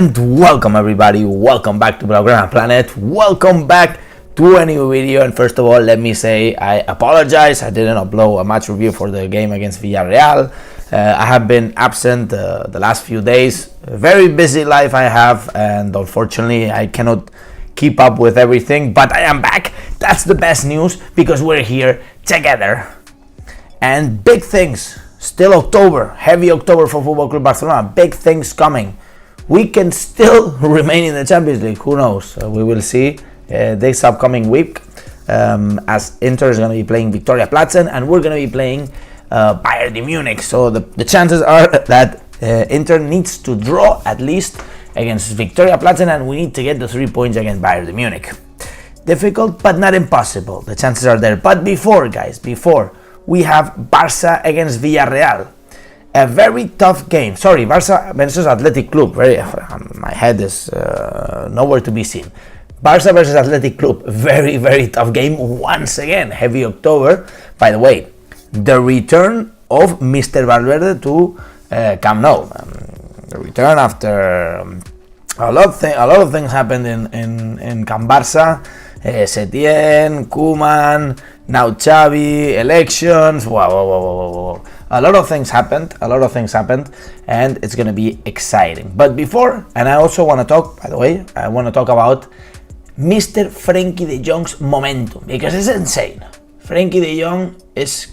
Welcome everybody, welcome back to Blaugrana Planet, welcome back to a new video. And first of all, let me say I apologize, I didn't upload a match review for the game against Villarreal. I have been absent the last few days, a very busy life I have, and unfortunately I cannot keep up with everything, but I am back. That's the best news, because we're here together. And big things, still October, heavy October for Football Club Barcelona, big things coming. We can still remain in the Champions League, who knows, we will see this upcoming week, as Inter is going to be playing Victoria Platzen and we're going to be playing Bayern de Munich. So the chances are that Inter needs to draw at least against Victoria Platzen, and we need to get the 3 points against Bayern de Munich. Difficult but not impossible, the chances are there. But before we have Barça against Villarreal. A very tough game. Sorry, Barça versus Athletic Club. My head is nowhere to be seen. Barça versus Athletic Club. Very tough game once again. Heavy October. By the way, the return of Mr. Valverde to Camp Nou. The return after a lot of things happened in Camp Barça. Setien, Koeman, now Xavi, elections. Wow. A lot of things happened, and it's going to be exciting. But before, and I also want to talk, by the way, I want to talk about Mr. Frenkie de Jong's momentum, because it's insane. Frenkie de Jong is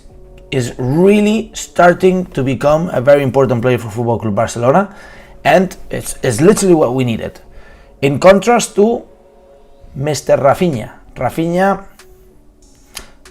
really starting to become a very important player for Football Club Barcelona, and it's literally what we needed. In contrast to Mr. Raphinha,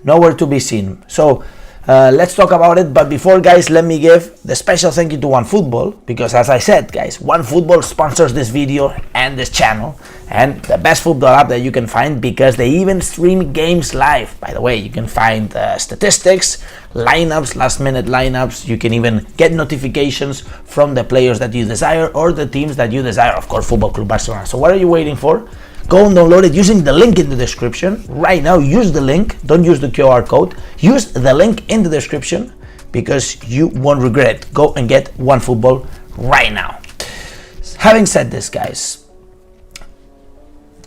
nowhere to be seen. So let's talk about it. But before, guys, let me give the special thank you to OneFootball, because as I said, guys, OneFootball sponsors this video and this channel, and the best football app that you can find, because they even stream games live. By the way, you can find statistics, lineups, last minute lineups. You can even get notifications from the players that you desire or the teams that you desire, of course, Football Club Barcelona. So what are you waiting for? Go and download it using the link in the description. Right now, use the link. Don't use the QR code. Use the link in the description, because you won't regret it. Go and get OneFootball right now. Having said this, guys,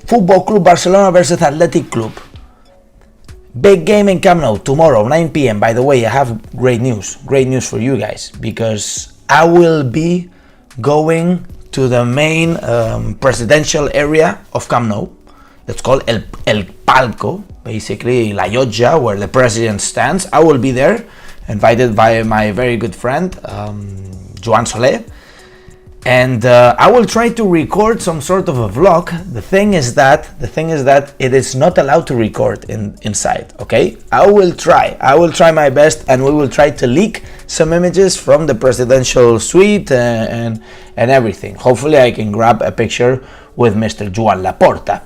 Football Club Barcelona versus Athletic Club. Big game in Camp Nou tomorrow, 9 p.m. By the way, I have great news for you guys, because I will be going to the main presidential area of Camp Nou. It's called El Palco, basically La Llotja, where the president stands. I will be there, invited by my very good friend Joan Soler, and I will try to record some sort of a vlog. The thing is that it is not allowed to record inside. Okay, I will try my best, and we will try to leak some images from the presidential suite and everything. Hopefully I can grab a picture with Mr. Joan Laporta,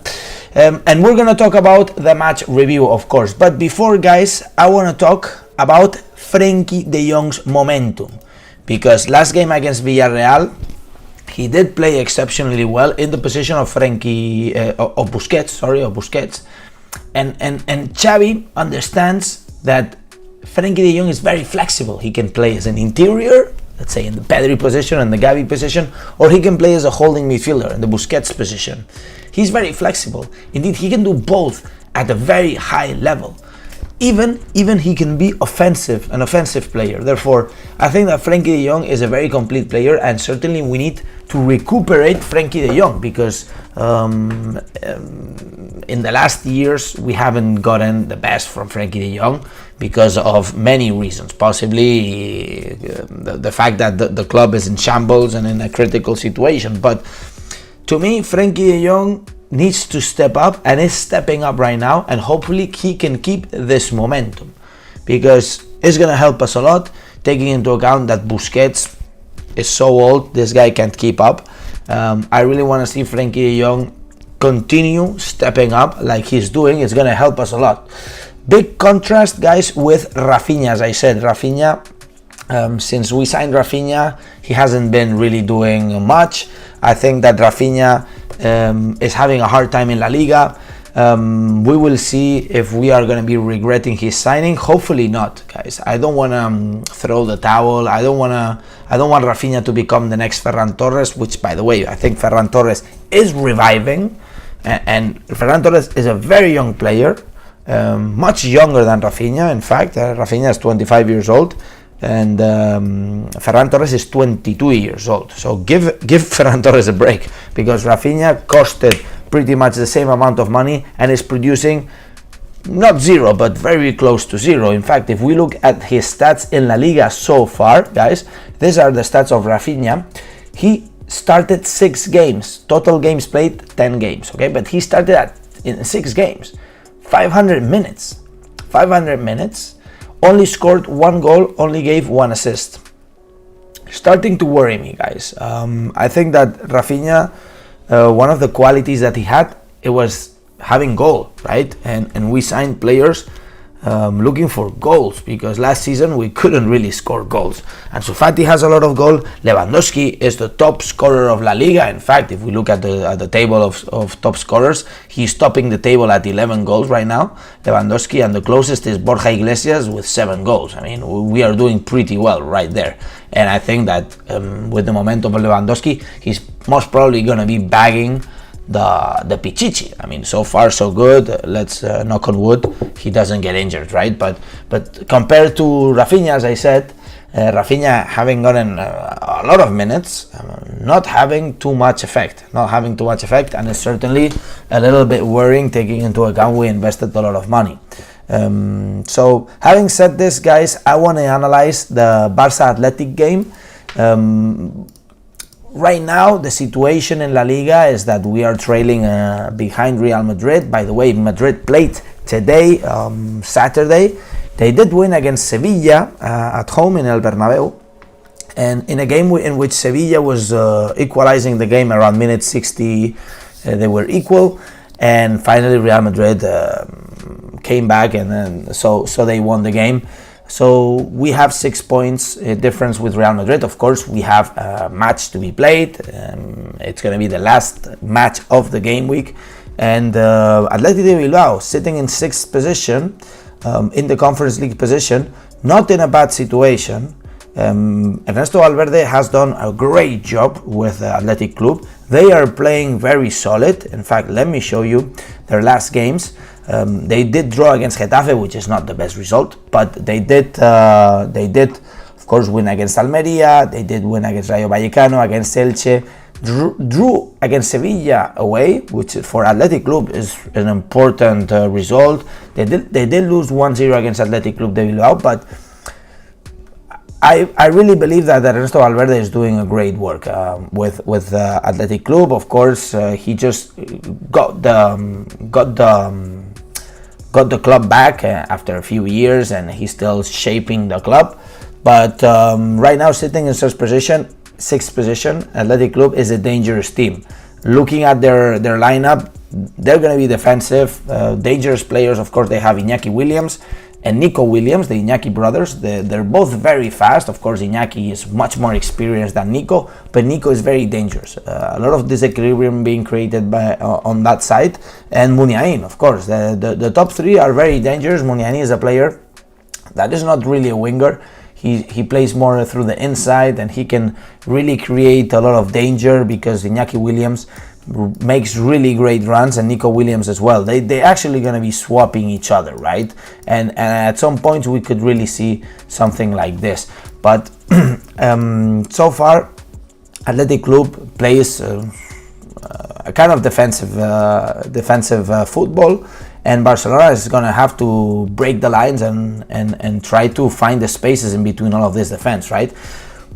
and we're gonna talk about the match review, of course. But before, guys, I want to talk about Frenkie de Jong's momentum, because last game against Villarreal, he did play exceptionally well in the position of Busquets, and Xavi understands that Frenkie de Jong is very flexible. He can play as an interior, let's say in the Pedri position and the Gavi position, or he can play as a holding midfielder in the Busquets position. He's very flexible. Indeed, he can do both at a very high level. Even he can be an offensive player. Therefore, I think that Frenkie de Jong is a very complete player, and certainly we need to recuperate Frenkie de Jong, because in the last years we haven't gotten the best from Frenkie de Jong because of many reasons. Possibly the fact that the club is in shambles and in a critical situation. But to me, Frenkie de Jong needs to step up, and is stepping up right now, and hopefully he can keep this momentum, because it's gonna help us a lot, taking into account that Busquets is so old, this guy can't keep up. I really want to see Frenkie de Jong continue stepping up like he's doing. It's gonna help us a lot. Big contrast, guys, with Raphinha. As I said, Raphinha, since we signed Raphinha, he hasn't been really doing much. I think that Raphinha is having a hard time in La Liga. We will see if we are going to be regretting his signing. Hopefully not, guys. I don't want to throw the towel. I don't want Raphinha to become the next Ferran Torres, which, by the way, I think Ferran Torres is reviving, and Ferran Torres is a very young player, much younger than Raphinha. In fact, Raphinha is 25 years old, and Ferran Torres is 22 years old. So give Ferran Torres a break, because Raphinha costed pretty much the same amount of money and is producing not zero, but very close to zero. In fact, if we look at his stats in La Liga so far, guys, these are the stats of Raphinha. He started 6 games, total games played 10 games, okay, but he started in 6 games, 500 minutes, only scored 1 goal, only gave 1 assist. Starting to worry me, guys. I think that Raphinha, one of the qualities that he had, it was having goal, right? And we signed players looking for goals, because last season we couldn't really score goals. And Fati has a lot of goal. Lewandowski is the top scorer of La Liga. In fact, if we look at the table of top scorers, he's topping the table at 11 goals right now, Lewandowski, and the closest is Borja Iglesias with 7 goals. I mean, we are doing pretty well right there. And I think that with the momentum of Lewandowski, he's most probably going to be bagging the Pichichi. I mean, so far so good. Let's knock on wood he doesn't get injured, right? But compared to Raphinha, as I said, Raphinha having gotten a lot of minutes, not having too much effect, and it's certainly a little bit worrying, taking into account we invested a lot of money. So having said this, guys, I want to analyze the Barça Athletic game. Right now, the situation in La Liga is that we are trailing behind Real Madrid. By the way, Madrid played today, Saturday. They did win against Sevilla at home in El Bernabeu, and in a game in which Sevilla was equalizing the game around minute 60, they were equal, and finally Real Madrid came back, and then so they won the game. So we have 6 points difference with Real Madrid. Of course, we have a match to be played. It's going to be the last match of the game week. And Athletic de Bilbao sitting in 6th position, in the Conference League position, not in a bad situation. Ernesto Valverde has done a great job with the Athletic Club. They are playing very solid. In fact, let me show you their last games. They did draw against Getafe, which is not the best result, but they did of course win against Almeria. They did win against Rayo Vallecano, against Elche, drew against Sevilla away, which for Athletic Club is an important result. They did lose 1-0 against Athletic Club de Bilbao, but I really believe that Ernesto Valverde is doing a great work with Athletic Club. Of course, he just got the club back after a few years, and he's still shaping the club. But right now, sitting in sixth position, Athletic Club is a dangerous team. Looking at their lineup, they're going to be defensive, dangerous players. Of course, they have Iñaki Williams and Nico Williams, the Iñaki brothers. They're both very fast. Of course, Iñaki is much more experienced than Nico, but Nico is very dangerous. A lot of disequilibrium being created by on that side. And Muniain, of course. The top 3 are very dangerous. Muniain is a player that is not really a winger. He plays more through the inside, and he can really create a lot of danger, because Iñaki Williams makes really great runs, and Nico Williams as well. They actually going to be swapping each other, right? And at some point we could really see something like this. But so far, Athletic Club plays a kind of defensive football, and Barcelona is going to have to break the lines and try to find the spaces in between all of this defense, right?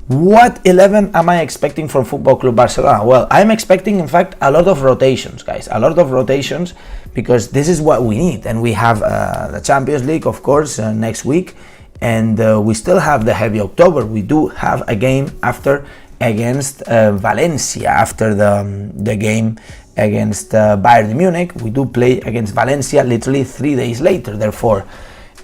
What 11 am I expecting from Football Club Barcelona? Well, I'm expecting, in fact, a lot of rotations, guys. A lot of rotations, because this is what we need. And we have the Champions League, of course, next week. And we still have the heavy October. We do have a game after against Valencia. After the game against Bayern Munich, we do play against Valencia literally 3 days later. Therefore,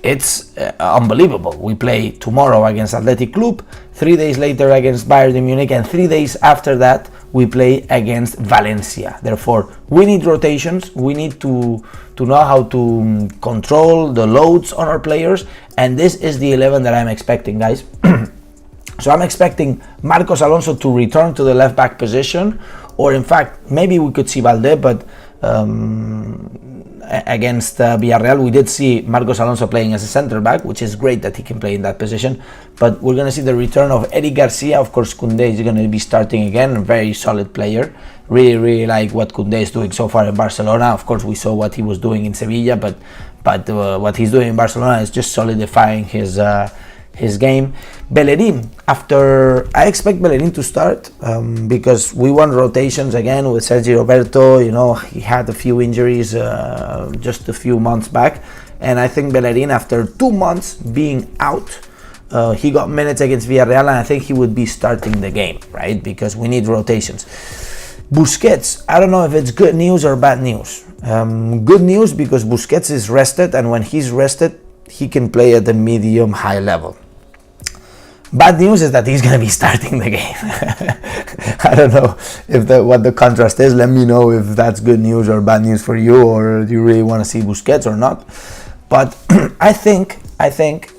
it's unbelievable. We play tomorrow against Athletic Club, 3 days later against Bayern Munich, and 3 days after that we play against Valencia. Therefore, we need rotations. We need to know how to control the loads on our players, and this is the 11 that I'm expecting, guys. So I'm expecting Marcos Alonso to return to the left back position, or in fact, maybe we could see Valde, but against Villarreal, we did see Marcos Alonso playing as a center back, which is great that he can play in that position. But we're going to see the return of Eric Garcia. Of course, Koundé is going to be starting again, a very solid player. Really like what Koundé is doing so far in Barcelona. Of course, we saw what he was doing in Sevilla, but what he's doing in Barcelona is just solidifying his game. Bellerin, I expect Bellerin to start because we want rotations again with Sergi Roberto. You know, he had a few injuries just a few months back, and I think Bellerin, after 2 months being out, he got minutes against Villarreal, and I think he would be starting the game, right? Because we need rotations. Busquets, I don't know if it's good news or bad news. Good news because Busquets is rested, and when he's rested, he can play at the medium-high level. Bad news is that he's going to be starting the game. I don't know what the contrast is. Let me know if that's good news or bad news for you, or do you really want to see Busquets or not. But I think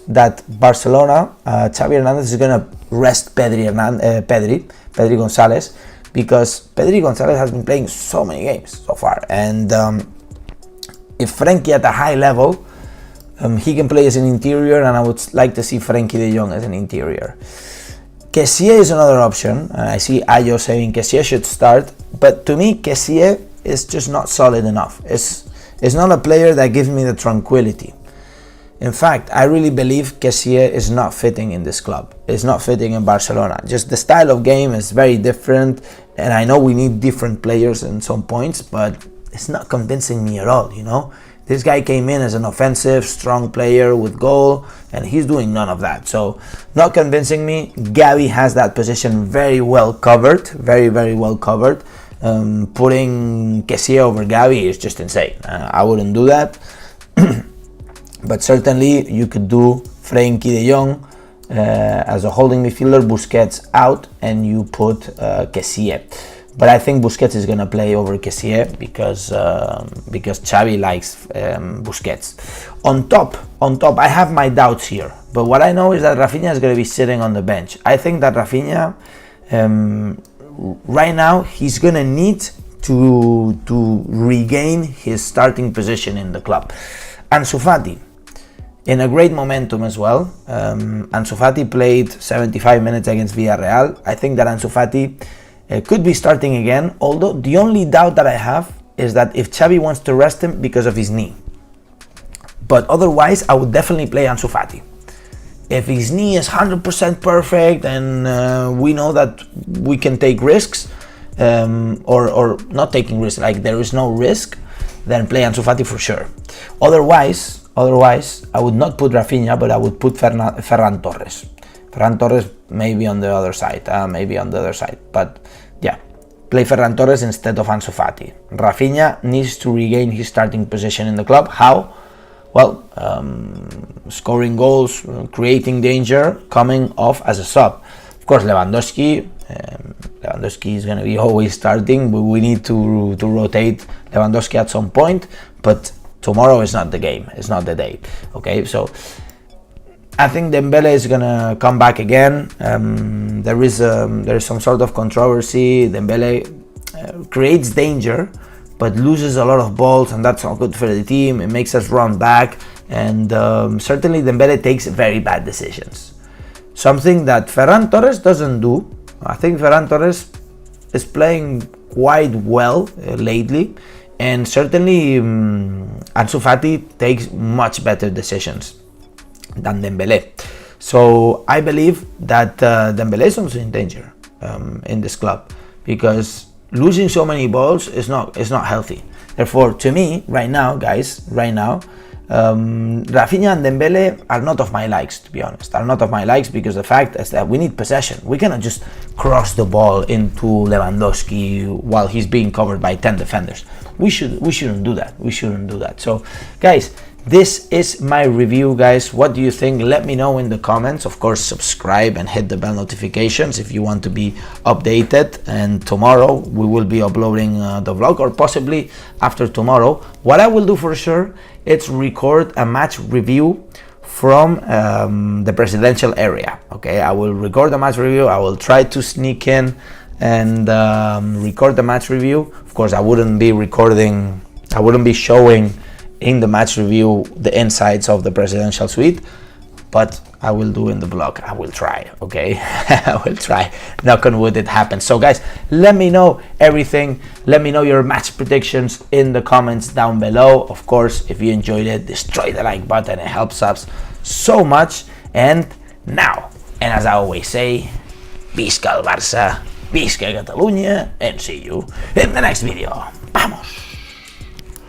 that Barcelona, Xavi Hernandez is going to rest Pedri González, because Pedri González has been playing so many games so far. And if Frenkie at a high level, he can play as an interior, and I would like to see Frenkie de Jong as an interior. Kessie is another option. I see Ayo saying Kessie should start, but to me, Kessie is just not solid enough. It's not a player that gives me the tranquility. In fact, I really believe Kessie is not fitting in this club. It's not fitting in Barcelona. Just the style of game is very different, and I know we need different players in some points, but it's not convincing me at all, you know? This guy came in as an offensive, strong player with goal, and he's doing none of that. So, not convincing me. Gavi has that position very well covered, very, very well covered. Putting Kessie over Gavi is just insane. I wouldn't do that. But certainly, you could do Frenkie de Jong as a holding midfielder, Busquets out, and you put Kessie. But I think Busquets is going to play over Kessie because Xavi likes Busquets. On top, I have my doubts here. But what I know is that Raphinha is going to be sitting on the bench. I think that Raphinha, right now, he's going to need to regain his starting position in the club. Ansu Fati, in a great momentum as well. Ansu Fati played 75 minutes against Villarreal. I think that Ansu Fati could be starting again, although the only doubt that I have is that if Xavi wants to rest him because of his knee. But otherwise, I would definitely play Ansu Fati. If his knee is 100% perfect and we know that we can take risks, or not taking risks, like there is no risk, then play Ansu Fati for sure. Otherwise, I would not put Raphinha, but I would put Ferran Torres. Ferran Torres maybe on the other side, but yeah, play Ferran Torres instead of Ansu Fati. Raphinha needs to regain his starting position in the club. How? Well, scoring goals, creating danger, coming off as a sub. Of course, Lewandowski is going to be always starting, but we need to rotate Lewandowski at some point, but tomorrow is not the game, it's not the day. Okay, so I think Dembele is gonna come back again. There is some sort of controversy. Dembele creates danger, but loses a lot of balls, and that's not good for the team. It makes us run back, and certainly Dembele takes very bad decisions. Something that Ferran Torres doesn't do. I think Ferran Torres is playing quite well lately, and certainly Ansu Fati takes much better decisions than Dembele. So I believe that Dembele is also in danger in this club, because losing so many balls is not healthy. Therefore, to me, right now, Raphinha and Dembele are not of my likes, to be honest. Are not of my likes because the fact is that we need possession. We cannot just cross the ball into Lewandowski while he's being covered by 10 defenders. We shouldn't do that. So, guys, this is my review, guys. What do you think? Let me know in the comments. Of course, subscribe and hit the bell notifications if you want to be updated. And tomorrow we will be uploading the vlog, or possibly after tomorrow. What I will do for sure is record a match review from the presidential area. Okay, I will record the match review. I will try to sneak in and record the match review. Of course, I wouldn't be showing in the match review the insides of the presidential suite, but I will do in the vlog. I will try, okay? I will try. Knock on wood, it happens. So guys, let me know everything. Let me know your match predictions in the comments down below. Of course, if you enjoyed it, destroy the like button. It helps us so much. And now, and as I always say, Visca el Barça, Visca Catalunya, and see you in the next video. Vamos!